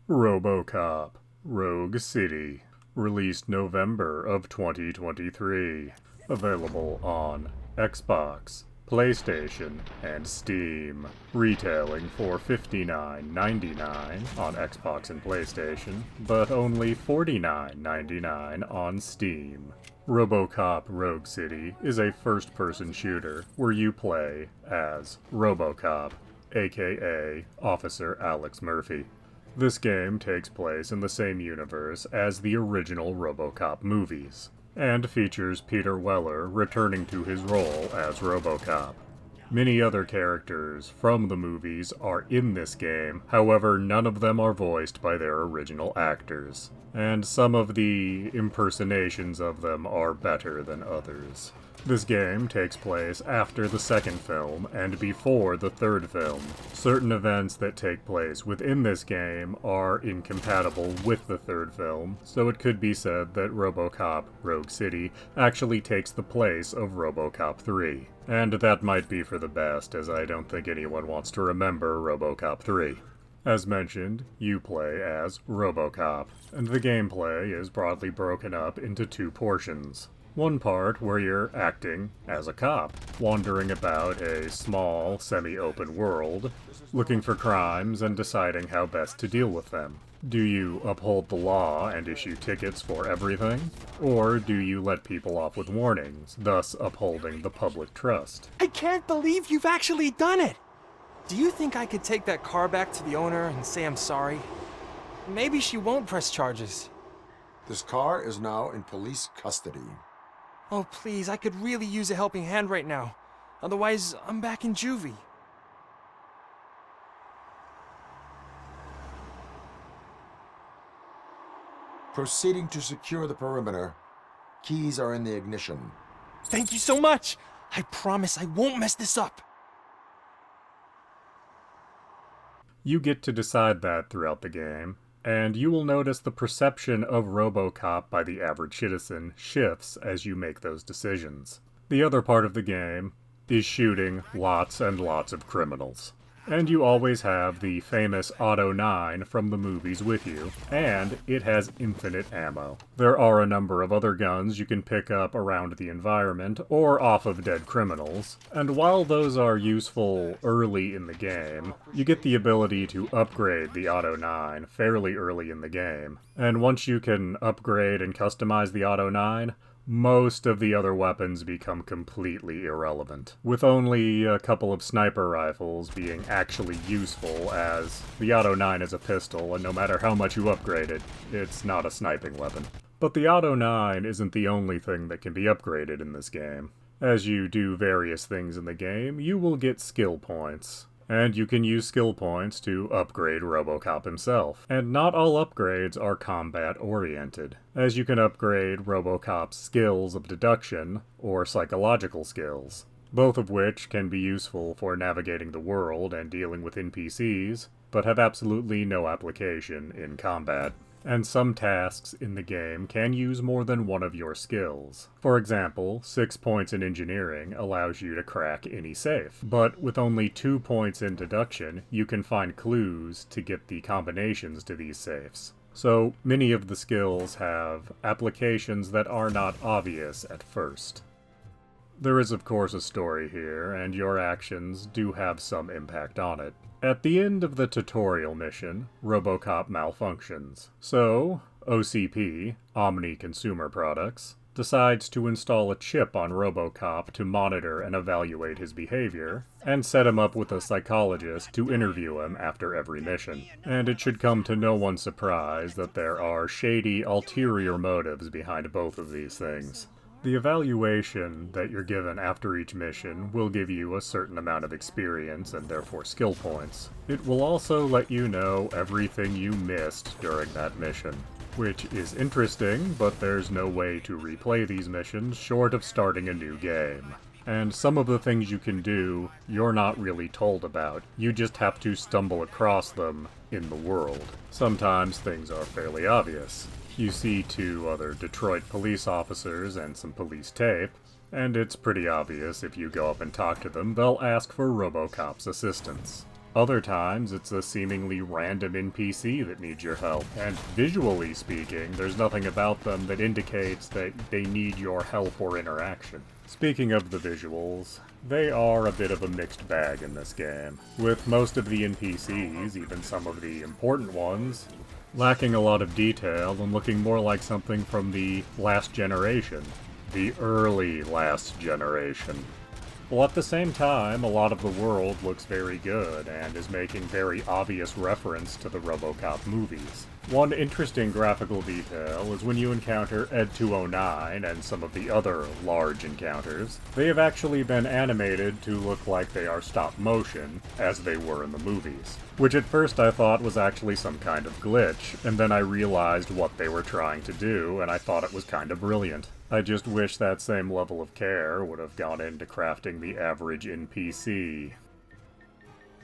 Robocop, Rogue City, released November of 2023, available on Xbox, PlayStation, and Steam, retailing for $59.99 on Xbox and PlayStation, but only $49.99 on Steam. Robocop Rogue City is a first-person shooter where you play as Robocop, aka Officer Alex Murphy. This game takes place in the same universe as the original Robocop movies, and features Peter Weller returning to his role as Robocop. Many other characters from the movies are in this game, however none of them are voiced by their original actors, and some of the impersonations of them are better than others. This game takes place after the second film and before the third film. Certain events that take place within this game are incompatible with the third film, so it could be said that Robocop Rogue City actually takes the place of Robocop 3. And that might be for the best, as I don't think anyone wants to remember Robocop 3. As mentioned, you play as Robocop, and the gameplay is broadly broken up into two portions. One part where you're acting as a cop, wandering about a small, semi-open world, looking for crimes and deciding how best to deal with them. Do you uphold the law and issue tickets for everything? Or do you let people off with warnings, thus upholding the public trust? I can't believe you've actually done it! Do you think I could take that car back to the owner and say I'm sorry? Maybe she won't press charges. This car is now in police custody. Oh, please, I could really use a helping hand right now. Otherwise, I'm back in juvie. Proceeding to secure the perimeter. Keys are in the ignition. Thank you so much! I promise I won't mess this up. You get to decide that throughout the game, and you will notice the perception of Robocop by the average citizen shifts as you make those decisions. The other part of the game is shooting lots and lots of criminals. And you always have the famous Auto 9 from the movies with you, and it has infinite ammo. There are a number of other guns you can pick up around the environment or off of dead criminals, and while those are useful early in the game, you get the ability to upgrade the Auto 9 fairly early in the game. And once you can upgrade and customize the Auto 9, most of the other weapons become completely irrelevant, with only a couple of sniper rifles being actually useful, as the Auto 9 is a pistol, and no matter how much you upgrade it, it's not a sniping weapon. But the Auto 9 isn't the only thing that can be upgraded in this game. As you do various things in the game, you will get skill points. And you can use skill points to upgrade Robocop himself. And not all upgrades are combat-oriented, as you can upgrade Robocop's skills of deduction or psychological skills, both of which can be useful for navigating the world and dealing with NPCs, but have absolutely no application in combat. And some tasks in the game can use more than one of your skills. For example, 6 points in engineering allows you to crack any safe, but with only 2 points in deduction, you can find clues to get the combinations to these safes. So many of the skills have applications that are not obvious at first. There is of course a story here, and your actions do have some impact on it. At the end of the tutorial mission, Robocop malfunctions. So, OCP, Omni Consumer Products, decides to install a chip on Robocop to monitor and evaluate his behavior, and set him up with a psychologist to interview him after every mission. And it should come to no one's surprise that there are shady ulterior motives behind both of these things. The evaluation that you're given after each mission will give you a certain amount of experience and therefore skill points. It will also let you know everything you missed during that mission, which is interesting, but there's no way to replay these missions short of starting a new game. And some of the things you can do, you're not really told about. You just have to stumble across them in the world. Sometimes things are fairly obvious. You see 2 other Detroit police officers and some police tape, and it's pretty obvious if you go up and talk to them, they'll ask for Robocop's assistance. Other times, it's a seemingly random NPC that needs your help, and visually speaking, there's nothing about them that indicates that they need your help or interaction. Speaking of the visuals, they are a bit of a mixed bag in this game, with most of the NPCs, even some of the important ones, lacking a lot of detail and looking more like something from the last generation. The early last generation. While at the same time, a lot of the world looks very good and is making very obvious reference to the Robocop movies. One interesting graphical detail is when you encounter Ed 209 and some of the other large encounters, they have actually been animated to look like they are stop motion, as they were in the movies. Which at first I thought was actually some kind of glitch, and then I realized what they were trying to do, and I thought it was kind of brilliant. I just wish that same level of care would have gone into crafting the average NPC.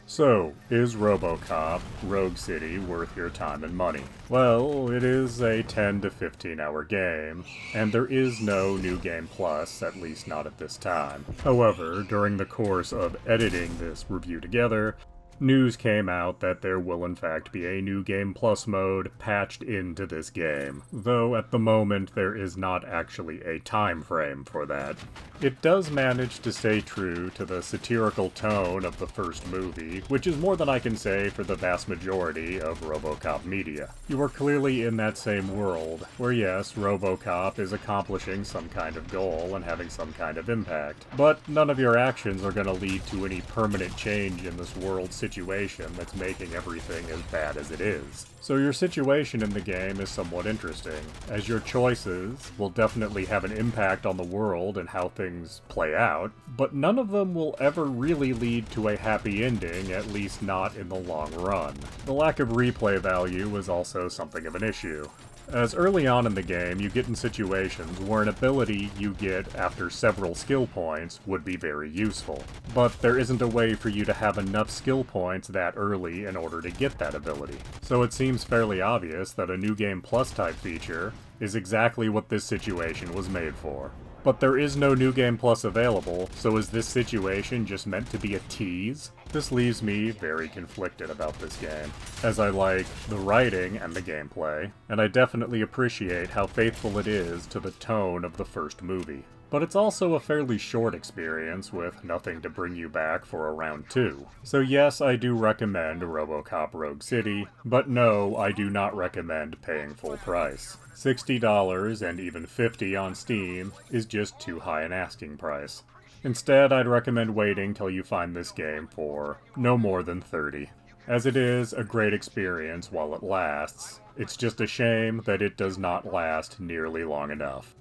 So, is Robocop Rogue City worth your time and money? Well, it is a 10 to 15 hour game, and there is no New Game Plus, at least not at this time. However, during the course of editing this review together, news came out that there will in fact be a New Game Plus mode patched into this game, though at the moment there is not actually a time frame for that. It does manage to stay true to the satirical tone of the first movie, which is more than I can say for the vast majority of Robocop media. You are clearly in that same world, where yes, Robocop is accomplishing some kind of goal and having some kind of impact, but none of your actions are going to lead to any permanent change in this world's situation that's making everything as bad as it is. So your situation in the game is somewhat interesting, as your choices will definitely have an impact on the world and how things play out, but none of them will ever really lead to a happy ending, at least not in the long run. The lack of replay value is also something of an issue, as early on in the game you get in situations where an ability you get after several skill points would be very useful, but there isn't a way for you to have enough skill points that early in order to get that ability. So it seems fairly obvious that a New Game Plus type feature is exactly what this situation was made for. But there is no New Game Plus available, so is this situation just meant to be a tease? This leaves me very conflicted about this game, as I like the writing and the gameplay, and I definitely appreciate how faithful it is to the tone of the first movie. But it's also a fairly short experience with nothing to bring you back for a round 2. So yes, I do recommend Robocop Rogue City, but no, I do not recommend paying full price. $60 and even $50 on Steam is just too high an asking price. Instead, I'd recommend waiting till you find this game for no more than $30. As it is a great experience while it lasts, it's just a shame that it does not last nearly long enough.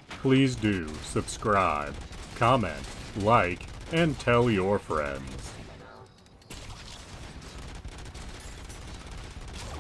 Please do subscribe, comment, like, and tell your friends.